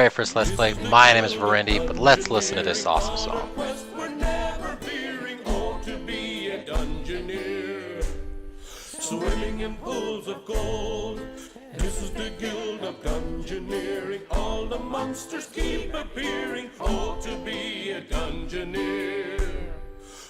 Very first Let's Play. My name is Virindi, but let's listen to this awesome song. We're never fearing, oh, to be a Dungeoneer, swimming in pools of gold. This is the guild of Dungeoneering. All the monsters keep appearing, oh, to be a Dungeoneer,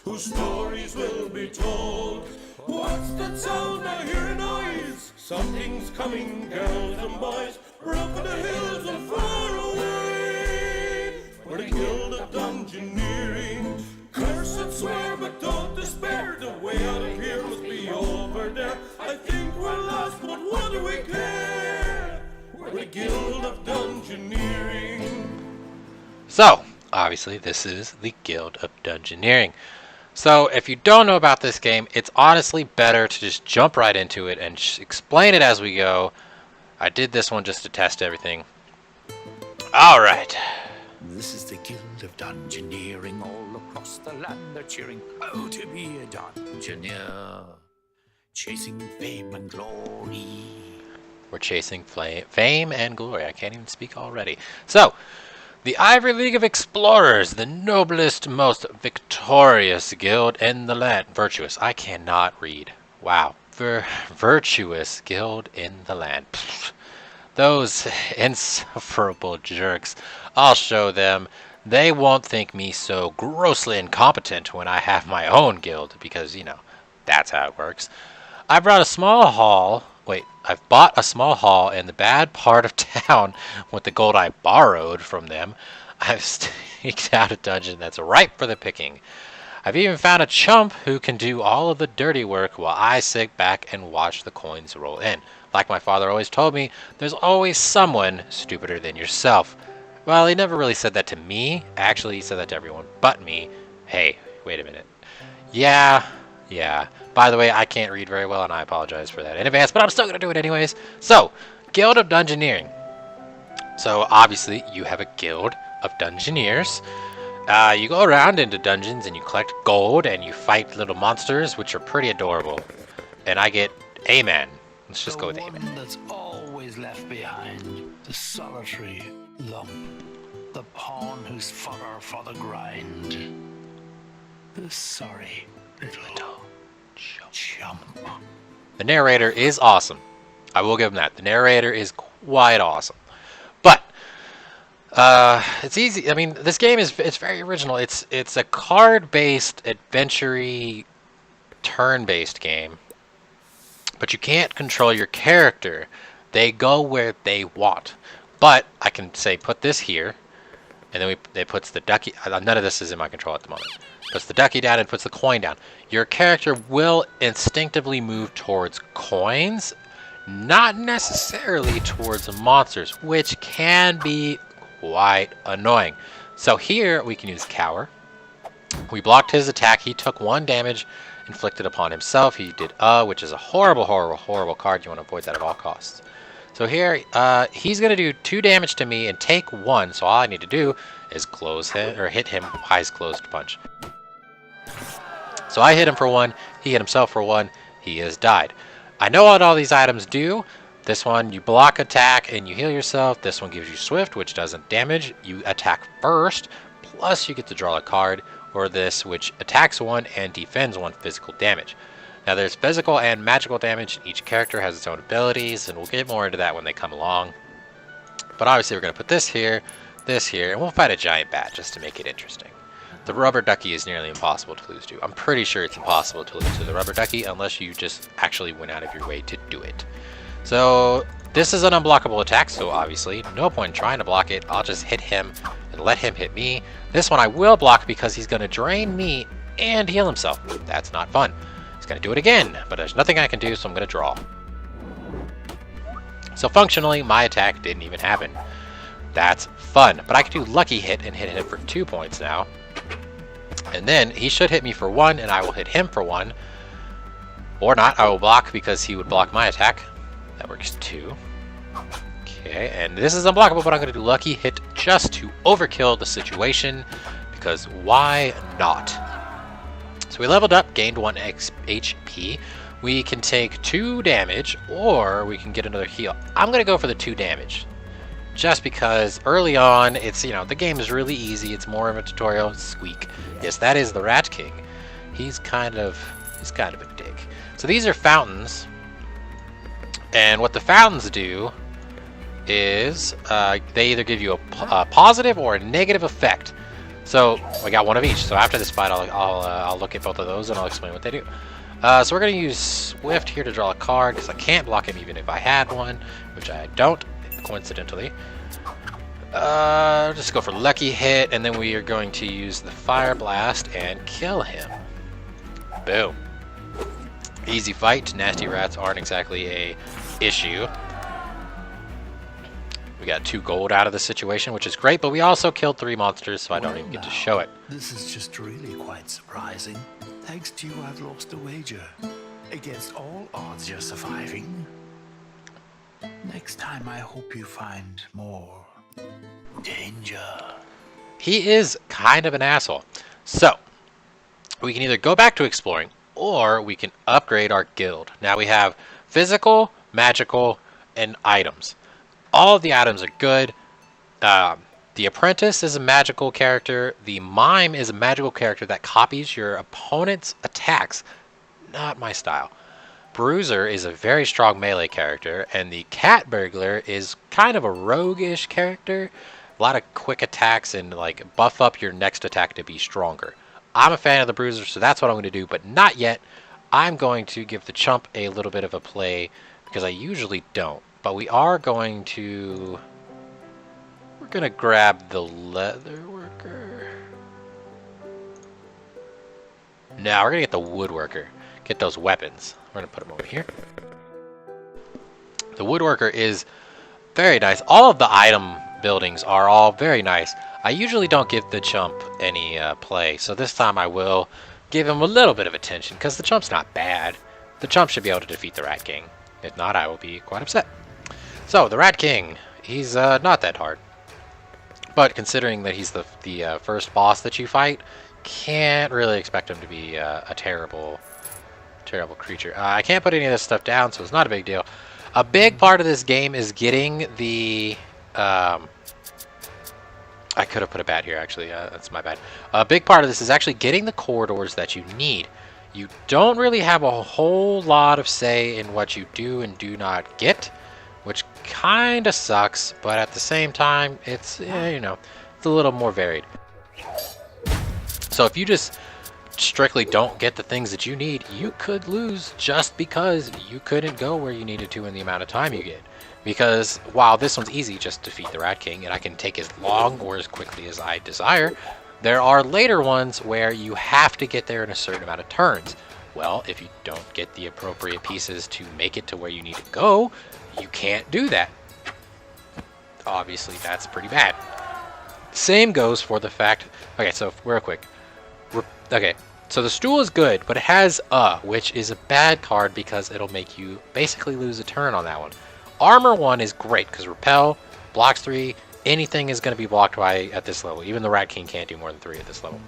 whose stories will be told. What's that sound? I hear a noise. Something's coming, girls and boys. We're up in the hills and far away. We're the guild of Dungeoneering. Curse and swear, but don't despair. The way out of here must be over there. I think we're lost, but what do we care? We're the guild of Dungeoneering. So, obviously, this is the Guild of Dungeoneering. So, if you don't know about this game, it's honestly better to just jump right into it and explain it as we go. I did this one just to test everything. Alright. This is the Guild of Dungeoneering. All across the land they're cheering, oh, to be a Dungeoneer, chasing fame and glory. We're chasing fame and glory. I can't even speak already. So, the Ivory League of Explorers, the noblest, most victorious guild in the land. Virtuous. I cannot read. Wow. Virtuous guild in the land. Pfft. Those insufferable jerks. I'll show them. They won't think me so grossly incompetent when I have my own guild, because, you know, that's how it works. I brought a small hall. Wait, I've bought a small hall in the bad part of town with the gold I borrowed from them. I've staked out a dungeon that's ripe for the picking. I've even found a chump who can do all of the dirty work while I sit back and watch the coins roll in. Like my father always told me, there's always someone stupider than yourself. Well, he never really said that to me. Actually, he said that to everyone but me. Hey, wait a minute. Yeah. By the way, I can't read very well, and I apologize for that in advance, but I'm still going to do it anyways. So, Guild of Dungeoneering. So, obviously, you have a Guild of Dungeoneers. You go around into dungeons, and you collect gold, and you fight little monsters, which are pretty adorable. And I get Amen. Let's just go with Amen. The one that's always left behind, the solitary lump, the pawn who's fodder for the grind, the sorry little chump. The narrator is awesome. I will give him that. The narrator is quite awesome. But it's easy. I mean, this game it's very original. It's a card-based, adventure-y, turn-based game. But you can't control your character. They go where they want. But I can say put this here, and then it puts the ducky. None of this is in my control at the moment. Puts the ducky down and puts the coin down. Your character will instinctively move towards coins, not necessarily towards monsters, which can be quite annoying. So here we can use Cower. We blocked his attack. He took 1 damage inflicted upon himself. He did which is a horrible card. You want to avoid that at all costs. So here, he's going to do 2 damage to me and take 1. So all I need to do is close him or hit him eyes closed punch. So I hit him for 1, he hit himself for 1, he has died. I know what all these items do. This one, you block attack and you heal yourself. This one gives you swift, which doesn't damage. You attack first, plus you get to draw a card. Or this, which attacks 1 and defends 1 physical damage. Now there's physical and magical damage. Each character has its own abilities, and we'll get more into that when they come along. But obviously we're going to put this here, and we'll fight a giant bat just to make it interesting. The rubber ducky is nearly impossible to lose to. I'm pretty sure it's impossible to lose to the rubber ducky unless you just actually went out of your way to do it. So this is an unblockable attack, so obviously no point in trying to block it. I'll just hit him and let him hit me. This one I will block because he's going to drain me and heal himself. That's not fun. He's going to do it again, but there's nothing I can do, so I'm going to draw. So functionally, my attack didn't even happen. That's fun, but I can do Lucky Hit and hit him for 2 points now. And then he should hit me for 1, and I will hit him for 1. Or not, I will block because he would block my attack. That works too. Okay, and this is unblockable, but I'm going to do Lucky Hit just to overkill the situation, because why not? So we leveled up, gained 1 HP. We can take 2 damage, or we can get another heal. I'm going to go for the 2 damage. just because early on, it's, you know, the game is really easy. It's more of a tutorial. Squeak. Yes, that is the Rat King. He's kind of a dick. So these are fountains, and what the fountains do is they either give you a positive or a negative effect. So we got one of each. So after this fight, I'll look at both of those and I'll explain what they do. So we're gonna use Swift here to draw a card because I can't block him even if I had one, which I don't, coincidentally. Just go for lucky hit, and then we are going to use the Fire Blast and kill him. Boom. Easy fight. Nasty rats aren't exactly a issue. We got 2 gold out of the situation, which is great, but we also killed 3 monsters, so I don't even get to show it. This is just really quite surprising. Thanks to you, I've lost a wager. Against all odds, you're surviving. Next time, I hope you find more danger. He is kind of an asshole. So, we can either go back to exploring, or we can upgrade our guild. Now we have physical, magical, and items. All of the items are good. The Apprentice is a magical character. The Mime is a magical character that copies your opponent's attacks. Not my style. Bruiser is a very strong melee character, and the Cat Burglar is kind of a roguish character. A lot of quick attacks and like buff up your next attack to be stronger. I'm a fan of the Bruiser, so that's what I'm going to do, but not yet. I'm going to give the Chump a little bit of a play because I usually don't. But we are going to... We're going to grab the Leather Worker. Now we're going to get the Woodworker. Get those weapons. We're going to put them over here. The Woodworker is very nice. All of the item buildings are all very nice. I usually don't give the Chump any play, so this time I will give him a little bit of attention because the Chump's not bad. The Chump should be able to defeat the Rat King. If not, I will be quite upset. So, the Rat King, he's not that hard. But considering that he's the first boss that you fight, can't really expect him to be a terrible creature. I can't put any of this stuff down, so it's not a big deal. A big part of this game is getting the... I could have put a bat here, actually. That's my bad. A big part of this is actually getting the corridors that you need. You don't really have a whole lot of say in what you do and do not get, which kind of sucks, but at the same time, it's, you know, it's a little more varied. So if you just strictly don't get the things that you need, you could lose just because you couldn't go where you needed to in the amount of time you get. Because while this one's easy, just defeat the Rat King, and I can take as long or as quickly as I desire, there are later ones where you have to get there in a certain amount of turns. Well, if you don't get the appropriate pieces to make it to where you need to go, you can't do that. Obviously, that's pretty bad. Same goes for the fact... Okay, so real quick. Okay, so the stool is good, but it has which is a bad card because it'll make you basically lose a turn on that one. Armor 1 is great because repel, blocks 3, anything is going to be blocked by at this level. Even the Rat King can't do more than 3 at this level.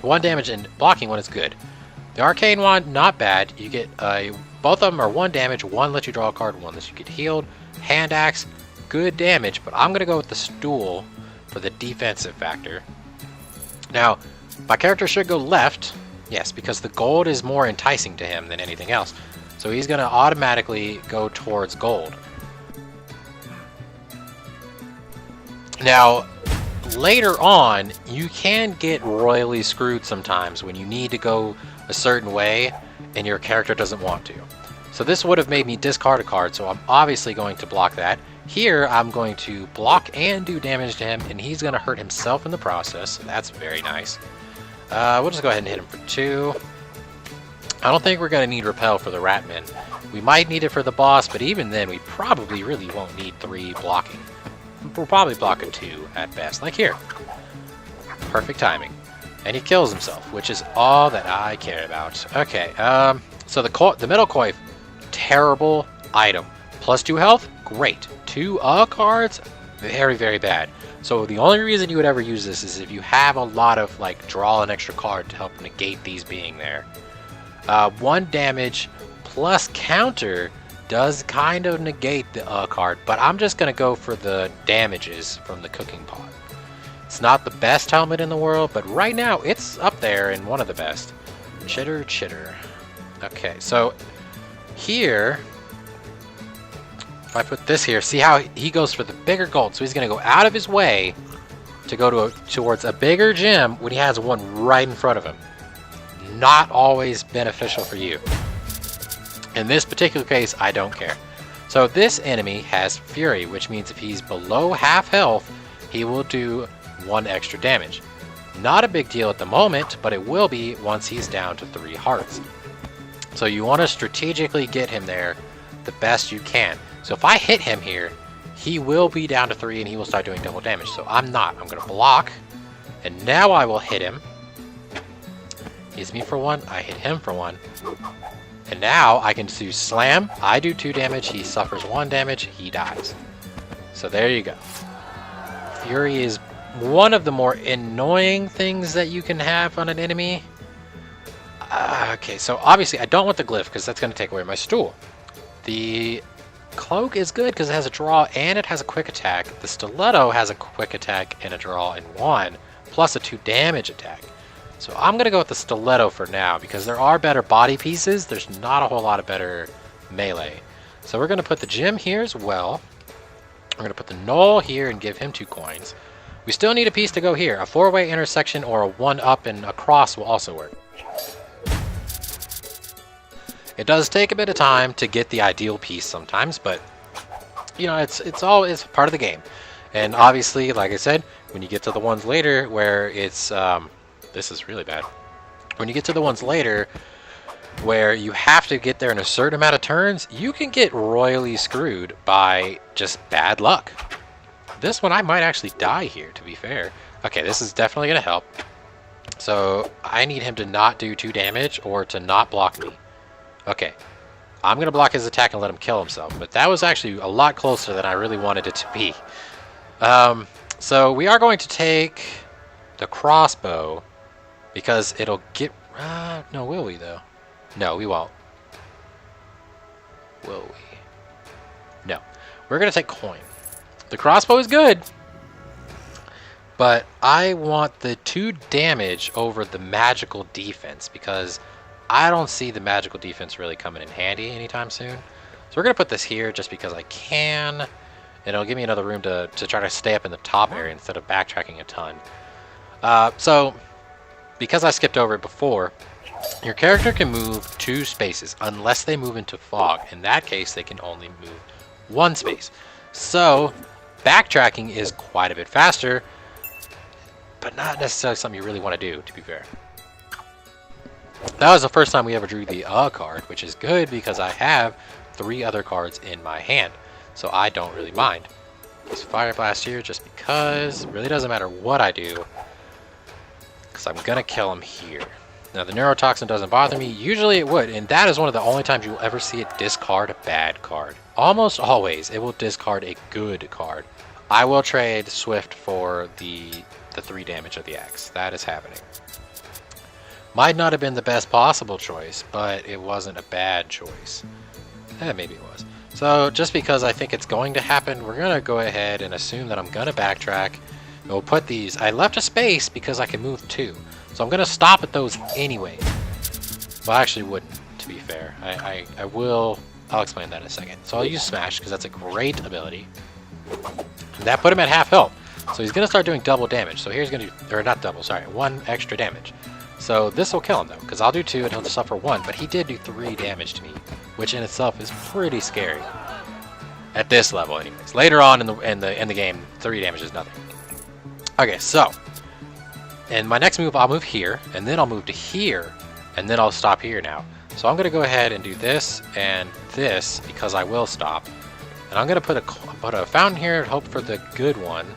1 damage and blocking 1 is good. The Arcane Wand, not bad. You get both of them are 1 damage. 1 lets you draw a card, 1 lets you get healed. Hand Axe, good damage, but I'm going to go with the stool for the defensive factor. Now, my character should go left, yes, because the gold is more enticing to him than anything else. So he's going to automatically go towards gold. Now, later on, you can get royally screwed sometimes when you need to go a certain way and your character doesn't want to. So this would have made me discard a card, so I'm obviously going to block that. Here, I'm going to block and do damage to him, and he's going to hurt himself in the process, so that's very nice. We'll just go ahead and hit him for 2. I don't think we're going to need Repel for the Ratman. We might need it for the boss, but even then, we probably really won't need 3 blocking. We'll probably block a 2 at best, like here. Perfect timing. And he kills himself, which is all that I care about. Okay, so the middle coif, terrible item. Plus 2 health, great. 2 cards, very, very bad. So the only reason you would ever use this is if you have a lot of, like, draw an extra card to help negate these being there. 1 damage plus counter does kind of negate the card, but I'm just going to go for the damages from the cooking pot. It's not the best helmet in the world, but right now it's up there and one of the best. Chitter, chitter. Okay, so here, if I put this here, see how he goes for the bigger gold. So he's going to go out of his way to go towards a bigger gym when he has one right in front of him. Not always beneficial for you. In this particular case, I don't care. So this enemy has Fury, which means if he's below half health, he will do 1 extra damage. Not a big deal at the moment, but it will be once he's down to 3 hearts. So you want to strategically get him there the best you can. So if I hit him here, he will be down to 3 and he will start doing double damage. So I'm not. I'm going to block. And now I will hit him. Hits me for 1. I hit him for 1. And now I can do slam. I do 2 damage. He suffers 1 damage. He dies. So there you go. Fury is one of the more annoying things that you can have on an enemy. Okay, so obviously I don't want the glyph because that's going to take away my stool. The cloak is good because it has a draw and it has a quick attack. The stiletto has a quick attack and a draw in 1, plus a 2 damage attack. So I'm going to go with the stiletto for now because there are better body pieces. There's not a whole lot of better melee. So we're going to put the gem here as well. We're going to put the knoll here and give him 2 coins. We still need a piece to go here. A 4-way intersection or a 1-up and across will also work. It does take a bit of time to get the ideal piece sometimes, but you know, it's part of the game. And obviously, like I said, when you get to the ones later where it's this is really bad. When you get to the ones later where you have to get there in a certain amount of turns, you can get royally screwed by just bad luck. This one I might actually die here, to be fair. Okay, this is definitely going to help. So I need him to not do 2 damage or to not block me. Okay, I'm going to block his attack and let him kill himself. But that was actually a lot closer than I really wanted it to be. So we are going to take the crossbow because it'll get... no, will we though? No, we won't. Will we? No. We're going to take coin. The crossbow is good, but I want the 2 damage over the magical defense because I don't see the magical defense really coming in handy anytime soon. So we're going to put this here just because I can, and it'll give me another room to try to stay up in the top area instead of backtracking a ton. So because I skipped over it before, your character can move 2 spaces unless they move into fog. In that case, they can only move 1 space. So backtracking is quite a bit faster, but not necessarily something you really want to do, to be fair. That was the first time we ever drew the card, which is good because I have 3 other cards in my hand, so I don't really mind. This Fire Blast here just because it really doesn't matter what I do, because I'm going to kill him here. Now the Neurotoxin doesn't bother me. Usually it would, and that is one of the only times you'll ever see it discard a bad card. Almost always it will discard a good card. I will trade Swift for the 3 damage of the axe. That is happening. Might not have been the best possible choice, but it wasn't a bad choice. Maybe it was. So just because I think it's going to happen, we're going to go ahead and assume that I'm going to backtrack. And we'll put these... I left a space because I can move 2. So I'm going to stop at those anyway. Well, I actually wouldn't, to be fair. I will... I'll explain that in a second. So I'll use Smash because that's a great ability. And that put him at half health. So he's going to start doing double damage. So here's going to... Or not double, sorry. 1 extra damage. So this will kill him though, because I'll do 2 and he'll suffer 1, but he did do 3 damage to me, which in itself is pretty scary. At this level, anyways. Later on in the game, 3 damage is nothing. Okay, so, and my next move, I'll move here, and then I'll move to here, and then I'll stop here now. So I'm going to go ahead and do this and this because I will stop, and I'm going to put a fountain here and hope for the good one.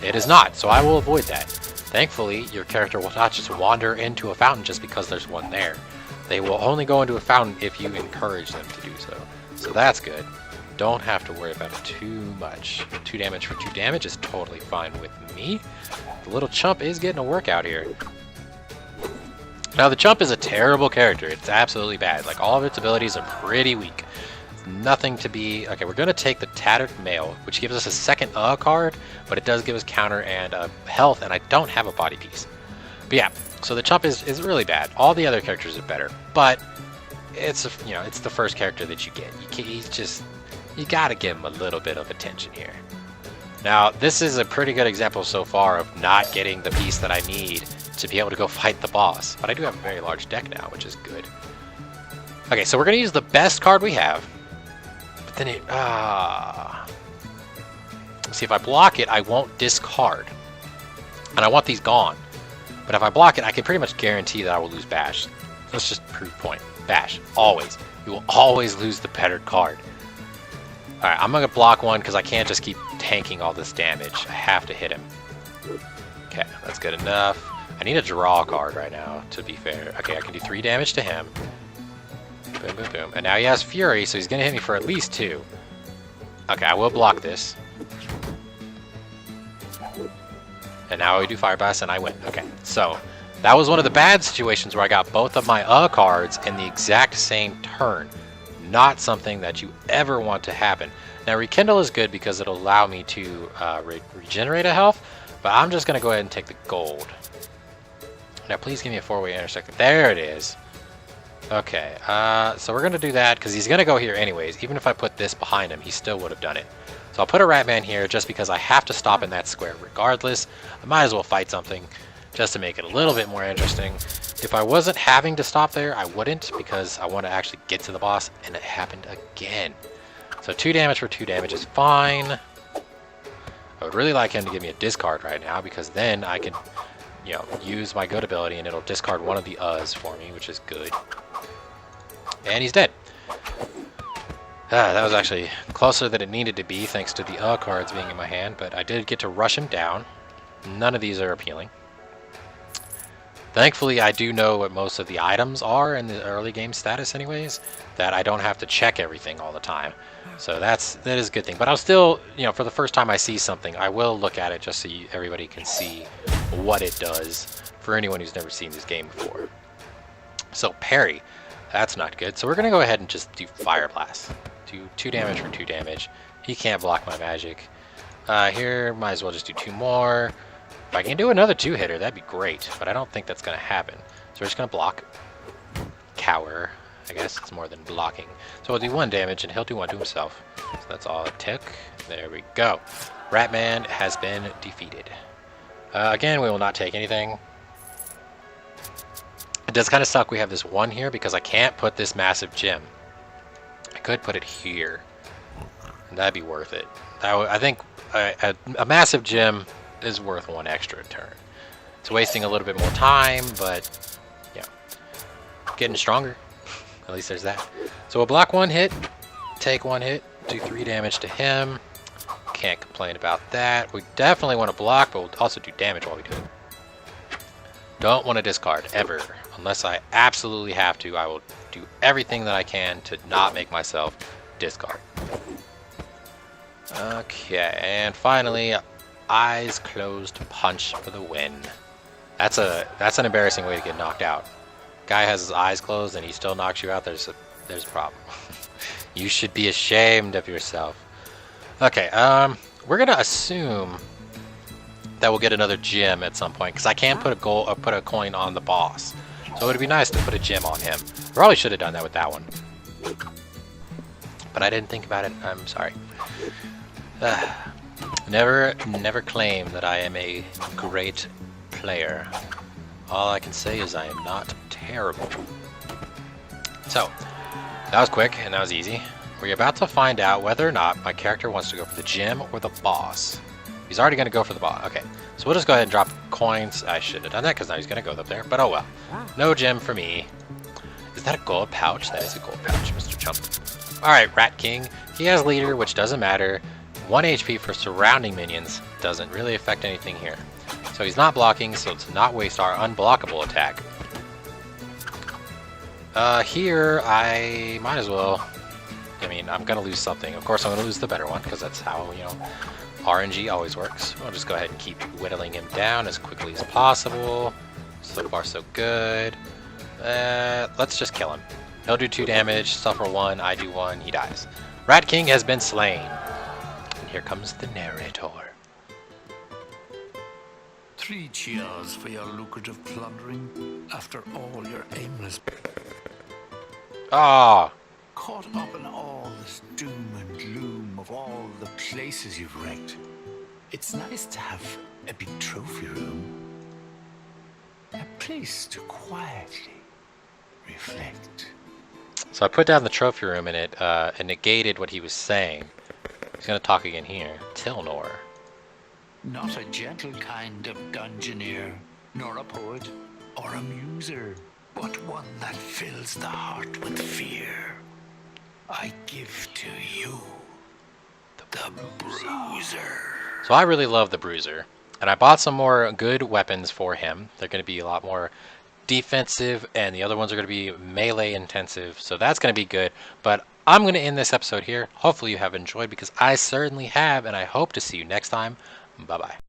It is not, so I will avoid that. Thankfully, your character will not just wander into a fountain just because there's one there. They will only go into a fountain if you encourage them to do so. So that's good. Don't have to worry about it too much. 2 damage for 2 damage is totally fine with me. The little chump is getting a workout here. Now the chump is a terrible character. It's absolutely bad. Like all of its abilities are pretty weak. Nothing to be... Okay, we're going to take the Tattered Mail, which gives us a second card, but it does give us counter and health, and I don't have a body piece. But yeah, so the chump is really bad. All the other characters are better, but it's it's the first character that you get. You gotta give him a little bit of attention here. Now, this is a pretty good example so far of not getting the piece that I need to be able to go fight the boss. But I do have a very large deck now, which is good. Okay, so we're gonna use the best card we have. But then see, if I block it, I won't discard. And I want these gone. But if I block it, I can pretty much guarantee that I will lose Bash. Let's just prove point. Bash. Always. You will always lose the better card. Alright, I'm going to block one because I can't just keep tanking all this damage. I have to hit him. Okay, that's good enough. I need a draw card right now, to be fair. Okay, I can do 3 damage to him. Boom, boom, boom. And now he has Fury, so he's going to hit me for at least 2. Okay, I will block this. And now we do Fire Blast and I win. Okay, so that was one of the bad situations where I got both of my cards in the exact same turn. Not something that you ever want to happen. Now Rekindle is good because it'll allow me to regenerate a health, but I'm just going to go ahead and take the gold. Now please give me a 4-way intersect. There it is. Okay, so we're going to do that because he's going to go here anyways. Even if I put this behind him, he still would have done it. So I'll put a Ratman here just because I have to stop in that square regardless. I might as well fight something just to make it a little bit more interesting. If I wasn't having to stop there, I wouldn't because I want to actually get to the boss, and it happened again. So 2 damage for 2 damage is fine. I would really like him to give me a discard right now because then I can, use my good ability and it'll discard one of the for me, which is good. And he's dead. That was actually closer than it needed to be thanks to the cards being in my hand, but I did get to rush him down. None of these are appealing. Thankfully, I do know what most of the items are in the early game status anyways, that I don't have to check everything all the time. So that is a good thing. But I'll still, for the first time I see something, I will look at it just so everybody can see what it does for anyone who's never seen this game before. So parry, that's not good. So we're going to go ahead and just do Fire Blast. Do 2 damage for 2 damage. He can't block my magic. Here, might as well just do 2 more. If I can do another 2-hitter, that'd be great, but I don't think that's going to happen. So we're just going to block. Cower. I guess it's more than blocking. So we'll do 1 damage, and he'll do 1 to himself. So that's all it took. There we go. Ratman has been defeated. Again, we will not take anything. It does kind of suck we have this 1 here, because I can't put this massive gem. I could put it here, and that'd be worth it. I think a massive gem is worth 1 extra turn. It's wasting a little bit more time, but yeah, getting stronger. At least there's that. So we'll block 1 hit, take 1 hit, do 3 damage to him. Can't complain about that. We definitely want to block, but we'll also do damage while we do it. Don't want to discard, ever. Unless I absolutely have to, I will do everything that I can to not make myself discard. Okay, and finally, eyes closed punch for the win. That's an embarrassing way to get knocked out. Guy has his eyes closed and he still knocks you out. There's a problem. You should be ashamed of yourself. Okay, we're gonna assume that we'll get another gem at some point because I can put a coin on the boss. So it'd be nice to put a gem on him. Probably should have done that with that one, but I didn't think about it. I'm sorry. Never claim that I am a great player. All I can say is I am not terrible. So, that was quick and that was easy. We're about to find out whether or not my character wants to go for the gem or the boss. He's already going to go for the boss. Okay, so we'll just go ahead and drop coins. I should have done that because now he's going to go up there, but oh well. No gem for me. Is that a gold pouch? That is a gold pouch, Mr. Chump. Alright, Rat King. He has leader, which doesn't matter. 1 HP for surrounding minions doesn't really affect anything here. So he's not blocking, so let's not waste our unblockable attack. Here, I might as well... I mean, I'm going to lose something. Of course, I'm going to lose the better one, because that's how, RNG always works. I'll just go ahead and keep whittling him down as quickly as possible. So far, so good. Let's just kill him. He'll do 2 damage, suffer 1, I do 1, he dies. Rat King has been slain. And here comes the narrator. 3 cheers for your lucrative plundering after all your aimless. Ah, Caught up in all this doom and gloom of all the places you've wrecked, it's nice to have a big trophy room. A place to quietly reflect. so I put down the trophy room and it negated what he was saying. He's gonna talk again here. Tilnor. Not a gentle kind of dungeoneer, nor a poet or a muser, but one that fills the heart with fear. I give to you the Bruiser. So I really love the Bruiser. And I bought some more good weapons for him. They're gonna be a lot more defensive, and the other ones are going to be melee intensive, so that's going to be good. But I'm going to end this episode here. Hopefully you have enjoyed, because I certainly have, and I hope to see you next time. Bye bye.